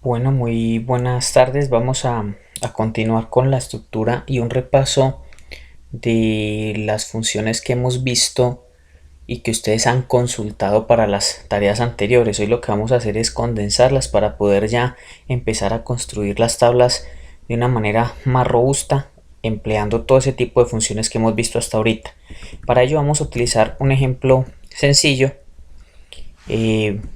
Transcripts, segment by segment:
Bueno, muy buenas tardes. Vamos a continuar con la estructura y un repaso de las funciones que hemos visto y que ustedes han consultado para las tareas anteriores. Hoy lo que vamos a hacer es condensarlas para poder ya empezar a construir las tablas de una manera más robusta, empleando todo ese tipo de funciones que hemos visto hasta ahorita. Para ello vamos a utilizar un ejemplo sencillo.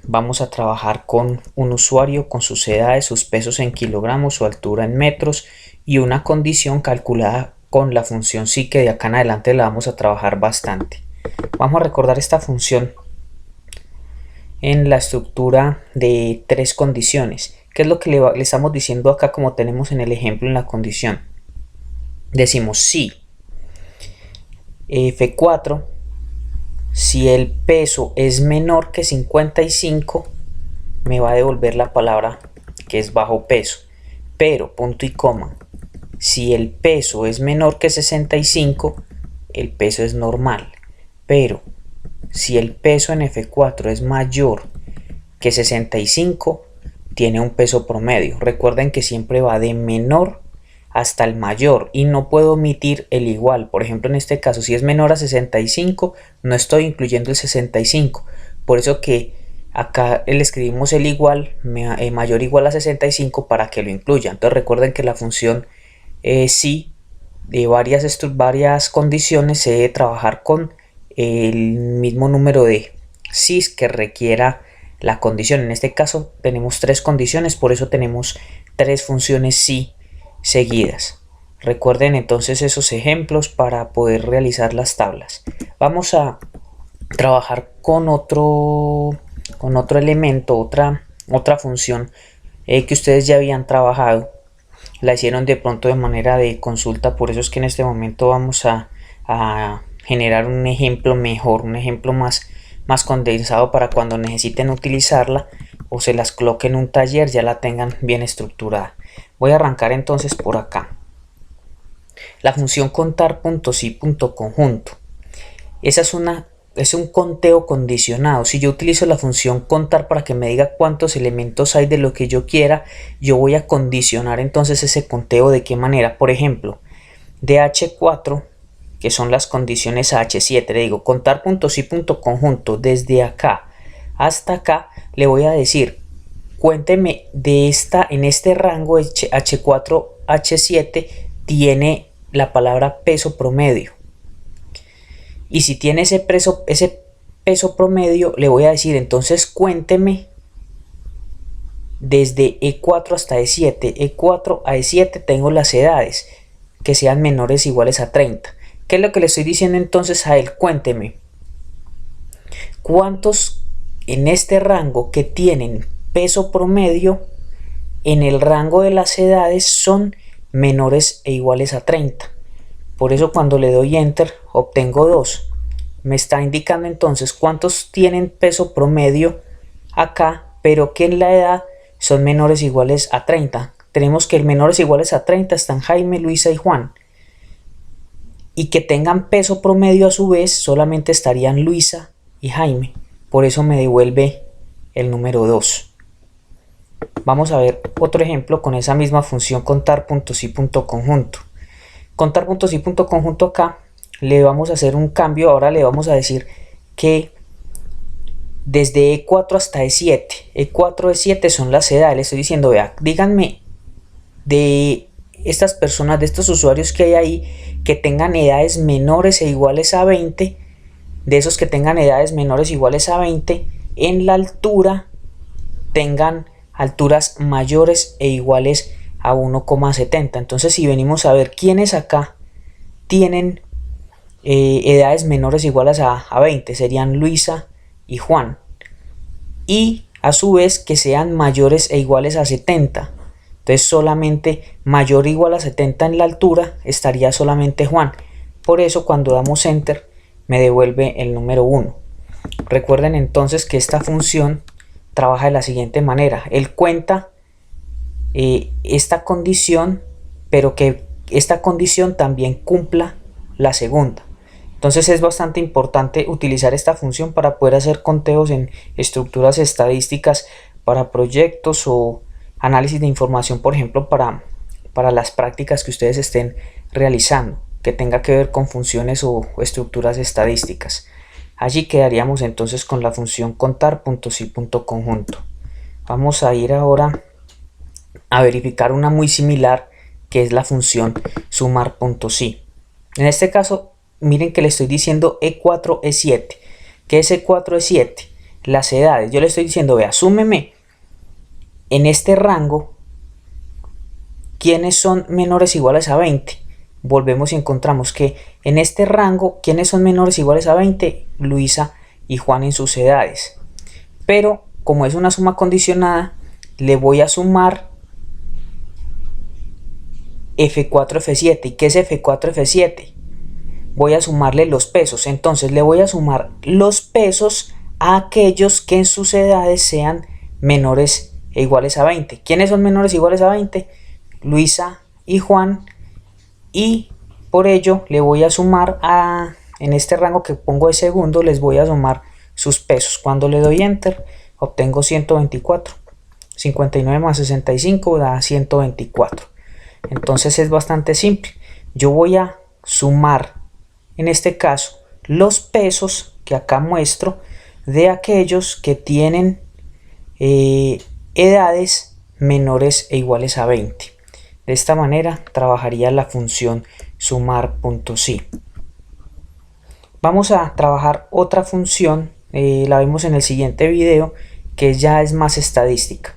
Vamos a trabajar con un usuario con sus edades, sus pesos en kilogramos, su altura en metros y una condición calculada con la función sí, que de acá en adelante la vamos a trabajar bastante. Vamos a recordar esta función en la estructura de tres condiciones. ¿Qué es lo que le estamos diciendo acá como tenemos en el ejemplo en la condición? Decimos si F4, si el peso es menor que 55, me va a devolver la palabra que es bajo peso. Pero, punto y coma, si el peso es menor que 65, el peso es normal. Pero, si el peso en F4 es mayor que 65, tiene un peso promedio. Recuerden que siempre va de menor hasta el mayor y no puedo omitir el igual. Por ejemplo, en este caso, si es menor a 65, no estoy incluyendo el 65. Por eso que acá le escribimos el igual, mayor o igual a 65, para que lo incluya. Entonces recuerden que la función si de varias condiciones se debe trabajar con el mismo número de si's que requiera la condición. En este caso tenemos tres condiciones, por eso tenemos tres funciones si seguidas. Recuerden entonces esos ejemplos para poder realizar las tablas. Vamos a trabajar con otro elemento, otra función que ustedes ya habían trabajado. La hicieron de pronto de manera de consulta, por eso es que en este momento vamos a generar un ejemplo mejor, un ejemplo más condensado para cuando necesiten utilizarla o se las coloquen en un taller ya la tengan bien estructurada. Voy a arrancar entonces por acá. La función contar.si.conjunto. Esa es un conteo condicionado. Si yo utilizo la función contar para que me diga cuántos elementos hay de lo que yo quiera, yo voy a condicionar entonces ese conteo de qué manera. Por ejemplo, de H4, que son las condiciones a H7, le digo contar.si.conjunto. Desde acá hasta acá le voy a decir cuénteme de en este rango H4, H7 tiene la palabra peso promedio. Y si tiene ese peso promedio, le voy a decir entonces cuénteme desde E4 hasta E7. E4 a E7 tengo las edades que sean menores o iguales a 30. ¿Qué es lo que le estoy diciendo entonces a él? Cuénteme cuántos en este rango que tienen peso promedio en el rango de las edades son menores e iguales a 30. Por eso cuando le doy enter obtengo 2. Me está indicando entonces cuántos tienen peso promedio acá, pero que en la edad son menores o iguales a 30. Tenemos que el menores o iguales a 30 están Jaime, Luisa y Juan. Y que tengan peso promedio a su vez solamente estarían Luisa y Jaime. Por eso me devuelve el número 2. Vamos a ver otro ejemplo con esa misma función contar.si.conjunto. Contar.si.conjunto acá le vamos a hacer un cambio. Ahora le vamos a decir que desde E4 hasta E7, E4, E7 son las edades. Le estoy diciendo, vea, díganme de estas personas, de estos usuarios que hay ahí, que tengan edades menores e iguales a 20, de esos que tengan edades menores o iguales a 20, en la altura tengan alturas mayores e iguales a 1,70. Entonces si venimos a ver quiénes acá tienen edades menores o iguales a 20, serían Luisa y Juan, y a su vez que sean mayores e iguales a 70. Entonces solamente mayor o igual a 70 en la altura estaría solamente Juan. Por eso cuando damos enter me devuelve el número 1. Recuerden entonces que esta función trabaja de la siguiente manera. Él cuenta esta condición, pero que esta condición también cumpla la segunda. Entonces es bastante importante utilizar esta función para poder hacer conteos en estructuras estadísticas para proyectos o análisis de información, por ejemplo, para las prácticas que ustedes estén realizando, que tenga que ver con funciones o estructuras estadísticas. Allí quedaríamos entonces con la función contar.si.conjunto. Vamos a ir ahora a verificar una muy similar, que es la función sumar.si. En este caso, miren que le estoy diciendo E4, E7. ¿Qué es E4, E7? Las edades. Yo le estoy diciendo, vea, súmeme en este rango quiénes son menores o iguales a 20. Volvemos y encontramos que en este rango, ¿quiénes son menores o iguales a 20? Luisa y Juan en sus edades. Pero como es una suma condicionada, le voy a sumar F4, F7. ¿Y qué es F4, F7? Voy a sumarle los pesos. Entonces le voy a sumar los pesos a aquellos que en sus edades sean menores e iguales a 20. ¿Quiénes son menores e iguales a 20? Luisa y Juan. Y por ello le voy a sumar en este rango que pongo de segundo, les voy a sumar sus pesos. Cuando le doy enter, obtengo 124. 59 más 65 da 124. Entonces es bastante simple. Yo voy a sumar, en este caso, los pesos que acá muestro de aquellos que tienen edades menores e iguales a 20. De esta manera trabajaría la función sumar.si. Vamos a trabajar otra función, la vemos en el siguiente video, que ya es más estadística.